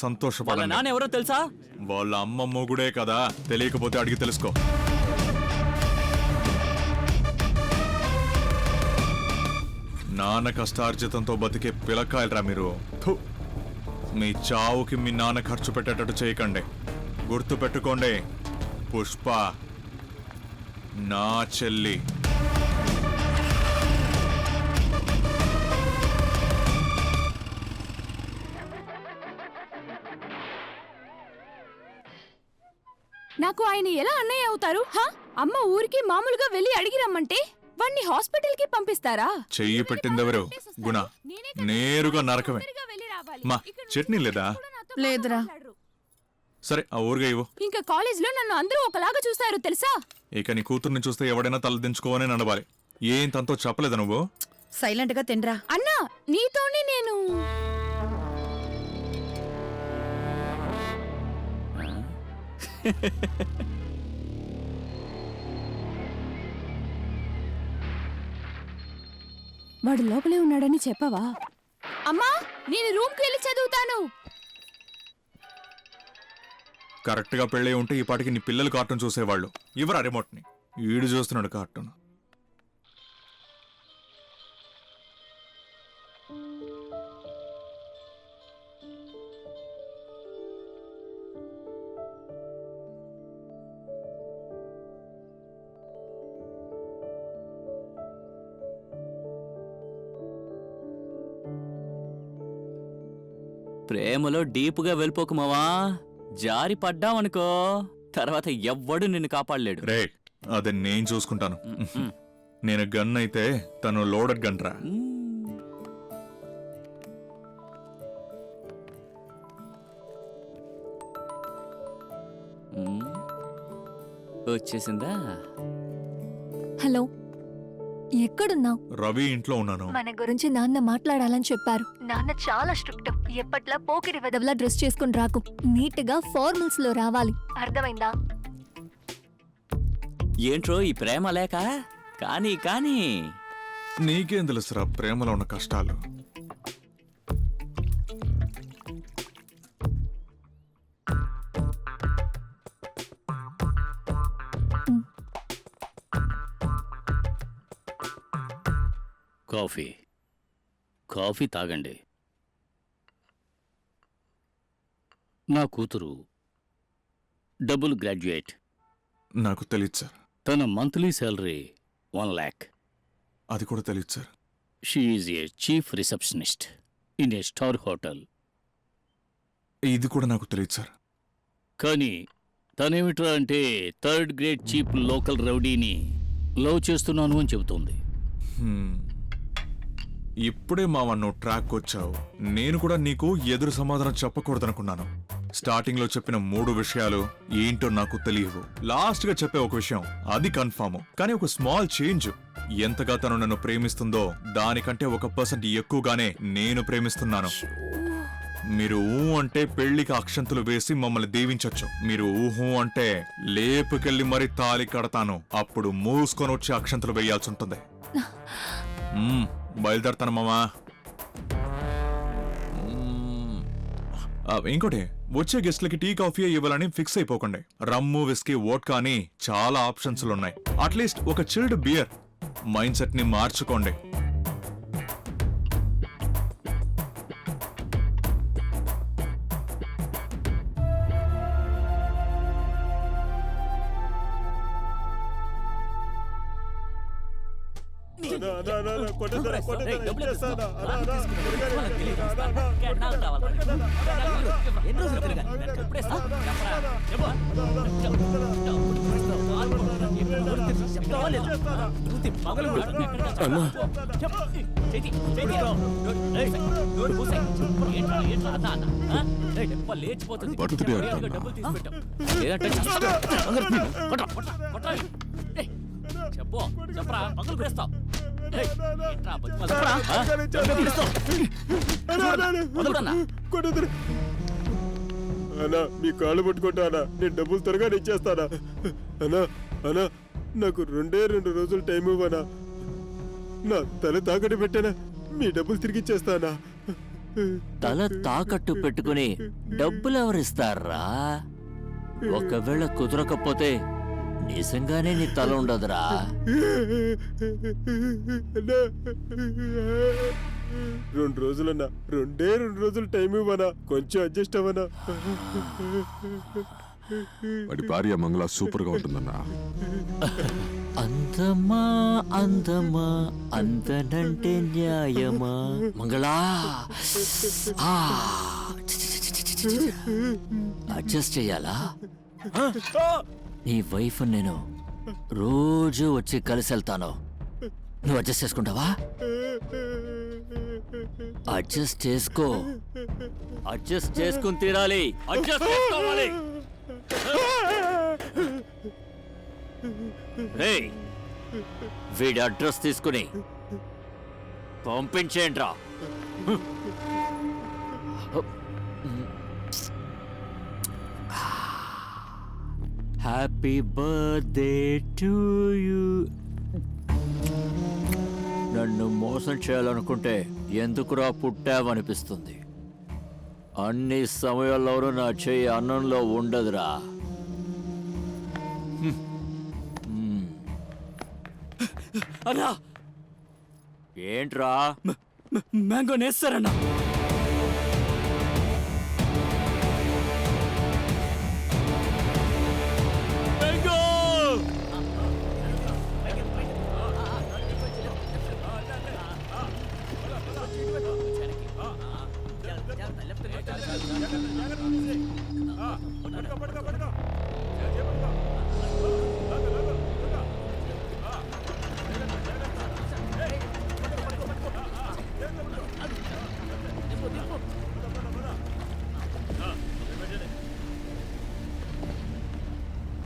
సంతోషపడాలి. నాన్న ఎవరో తెలుసా? వాళ్ళ అమ్మ మొగుడే కదా, తెలియకపోతే అడిగి తెలుసుకో. నాన్న కష్టార్జితంతో బతికే పిలకాయలరా మీరు. మీ చావుకి మీ నాన్న ఖర్చు పెట్టేటట్టు చేయకండి. గుర్తు పెట్టుకోండి, పుష్ప నా చెల్లి. నాకు ఆయన ఎలా అన్నయ్య అవుతారు? అమ్మ ఊరికి మామూలుగా వెళ్ళి అడిగి రమ్మంటే వాణ్ణి హాస్పిటల్ కి పంపిస్తారా? చెయ్యి పెట్టిందెవరు? గుణ. నేరుగా నరకమే. మా చట్నీ లేదా? లేదురా. సరే ఆ ఊరుగా ఇవ్వు. ఇంకా కాలేజ్ లో నన్ను అందరూ ఒకలాగా చూస్తారు తెలుసా? ఇక నీ కూతుర్ని చూస్తే ఎవడైనా తలదించుకోవని నడవాలి. ఏం తనతో చెప్పలేదా నువ్వు? సైలెంట్ గా తినరా. అన్నా నీతోనే నేను వాడు లోపలే ఉన్నాడని చెప్పవా? అమ్మా నేను రూమ్ కి వెళ్ళి చదువుతాను. కరెక్ట్ గా పెళ్ళి ఉంటే ఈ పాటికి నీ పిల్లలు కార్టూన్ చూసేవాళ్ళు. ఇవరా రిమోట్ ని. ఈడు చూస్తున్నాడు కార్టూన్. ప్రేమలో డీపుగా వెళ్ళిపోకు మావా. జారి పడ్డావనుకో తర్వాత ఎవ్వడు నిన్ను కాపాడలేడు. రే అదే నేను చూసుకుంటాను. నేను గన్ అయితే తను లోడెడ్ గన్ రా. వచ్చేసిందా? హలో, ఎక్కడున్నావు? రవి ఇంట్లో ఉన్నాను. మన గురించి నాన్న మాట్లాడాలని చెప్పారు. నాన్న చాలా స్ట్రిక్ట్. ఎప్పట్లా పోకిరి వెదవలా డ్రెస్ చేసుకుని రాకు. నీట్ గా ఫార్మల్స్ లో రావాలి, అర్థమైందా? ఏంట్రో ఈ ప్రేమ లేక? కానీ కానీ నీకేం తెలుసురా ప్రేమలో ఉన్న కష్టాలు. కాఫీ కాఫీ తాగండి. నా కూతురు డబుల్ గ్రాడ్యుయేట్. నాకు తెలియదు సార్. తన మంత్లీ శాలరీ 1 lakh. అది కూడా తెలియదు sir. She is a chief receptionist in a star hotel. ఇది కూడా నాకు తెలియదు సార్. కానీ తనేమిట్రా అంటే 3rd grade చీప్ లోకల్ రౌడీని లవ్ చేస్తున్నాను అని చెబుతోంది. ఇప్పుడే మావా నువ్వు ట్రాక్ వచ్చావు. నేను కూడా నీకు ఎదురు సమాధానం చెప్పకూడదనుకున్నాను. స్టార్టింగ్ లో చెప్పిన 3 విషయాలు ఏంటో నాకు తెలియవు. లాస్ట్ గా చెప్పే ఒక విషయం అది కన్ఫర్మ్. కానీ ఒక స్మాల్ చేంజ్. ఎంతగా తను నన్ను ప్రేమిస్తుందో దానికంటే 1% ఎక్కువగానే నేను ప్రేమిస్తున్నాను. మీరు ఊ అంటే పెళ్లికి అక్షంతులు వేసి మమ్మల్ని దీవించొచ్చు. మీరు ఊహు అంటే లేపుకెళ్ళి మరీ తాళి కడతాను. అప్పుడు మూసుకొని వచ్చి అక్షంతులు వేయాల్సి ఉంటుంది. బయలుదేరతాను మామా. ఇంకోటి, వచ్చే గెస్ట్లకి టీ కాఫీ ఇవ్వాలని ఫిక్స్ అయిపోకండి. రమ్ము విస్కీ వోడ్కా అని చాలా ఆప్షన్స్ ఉన్నాయి. అట్లీస్ట్ ఒక చిల్డ్ బియర్. మైండ్ సెట్ ని మార్చుకోండి. చెప్పరా పగలు పేస్తావు. అన్నా మీ కాళ్ళు పట్టుకుంటా. నేను డబ్బులు త్వరగా ఇచ్చేస్తానా? అన్నా అన్నా నాకు 2 రోజులు టైం ఇవ్వనా? నా తల తాకట్టు పెట్టానా? మీ డబ్బులు తిరిగి ఇచ్చేస్తానా? తల తాకట్టు పెట్టుకుని డబ్బులు ఎవరిస్తారా? ఒకవేళ కుదరకపోతే నిజంగానే నీ తల ఉండదురా. అన్నా, 2 రోజులన్నా, 2 రోజులు టైం ఇవ్వనా, కొంచెం అడ్జస్ట్ అవ్వనా. వాడి భార్య మంగళ సూపర్ గా ఉంటుందన్నా. అందమా అందమా అందనంటే న్యాయమా మంగళా. అడ్జస్ట్ చెయ్యాలా? నీ వైఫ్ నేను రోజు వచ్చి కలిసి వెళ్తాను. నువ్వు అడ్జస్ట్ చేసుకుంటావా? అడ్జస్ట్ చేసుకో. అడ్జస్ట్ చేసుకుని తీరాలి. అడ్జస్ట్ చేసుకోవాలి. రేయ్, వీడి అడ్రస్ తీసుకుని పంపించేయండిరా. Happy birthday to you. నన్ను మోసం చేయాలనుకుంటే ఎందుకురా పుట్టావనిపిస్తుంది. అన్ని సమయాల్లోనూ నా చెయ్యి అన్నంలో ఉండదురా. అన్నా, ఏంట్రా? మ్యాంగో నేస్తారన్నా.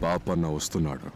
పాపన్న వస్తున్నాడు.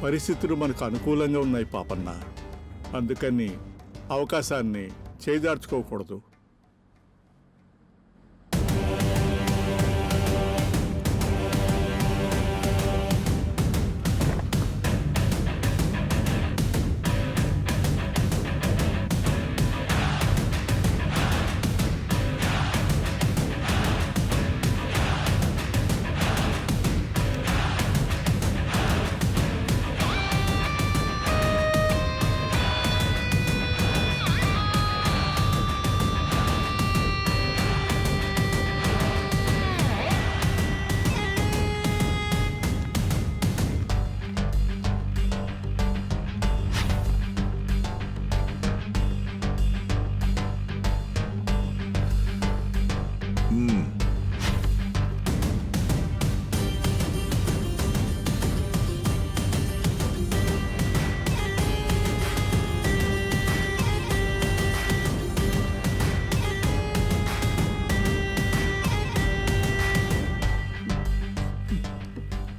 పరిస్థితులు మనకు అనుకూలంగా ఉన్నాయి పాపన్న. అందుకని అవకాశాన్ని చేజార్చుకోకూడదు.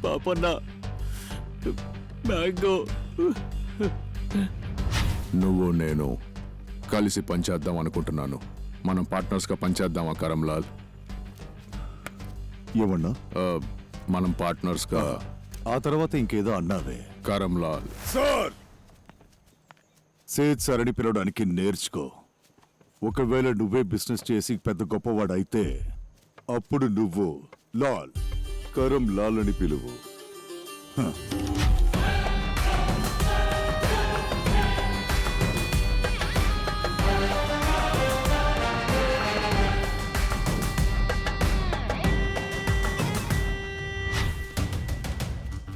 పాపన్న, మ్యాంగో. నువ్వు నేను కలిసి పనిచేద్దాం అనుకుంటున్నాను. మనం పార్ట్నర్స్ గా పనిచేద్దామా కరంలాల్? ఏమన్నా? మనం పార్ట్నర్స్ గా. ఆ తర్వాత ఇంకేదో అన్నావే. కరంలాల్ సార్, సేద్ సార్ అని పిలవడానికి నేర్చుకో. ఒకవేళ నువ్వే బిజినెస్ చేసి పెద్ద గొప్పవాడైతే అప్పుడు నువ్వు లాల్, కరం లాల్ అని పిలువు.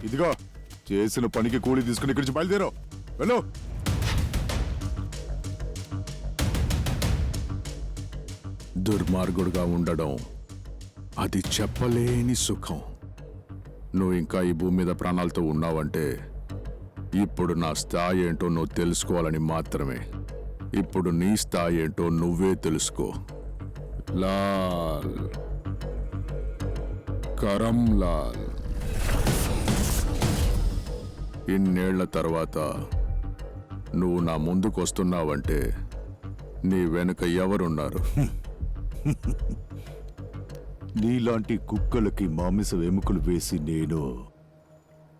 ఇదిగో, చేసిన పనికి కూలి తీసుకుని ఇక్కడి నుంచి బయలుదేరావు. వెళ్ళు. దుర్మార్గుడుగా ఉండడం అది చెప్పలేని సుఖం. నువ్వు ఇంకా ఈ భూమి మీద ప్రాణాలతో ఉన్నావంటే ఇప్పుడు నా స్థాయి ఏంటో నువ్వు తెలుసుకోవాలని మాత్రమే. ఇప్పుడు నీ స్థాయి ఏంటో నువ్వే తెలుసుకో. లాల్, కరం లాల్. ఇన్నేళ్ల తర్వాత నువ్వు నా ముందుకు వస్తున్నావంటే నీ వెనుక ఎవరున్నారు? నీలాంటి కుక్కలకి మాంస ఎముకలు వేసి నేను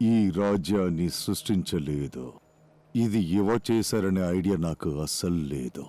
ఈ రాజ్యాన్ని సృష్టించలేదు. ఇది యువ చేశారనే ఐడియా నాకు అస్సలు లేదు.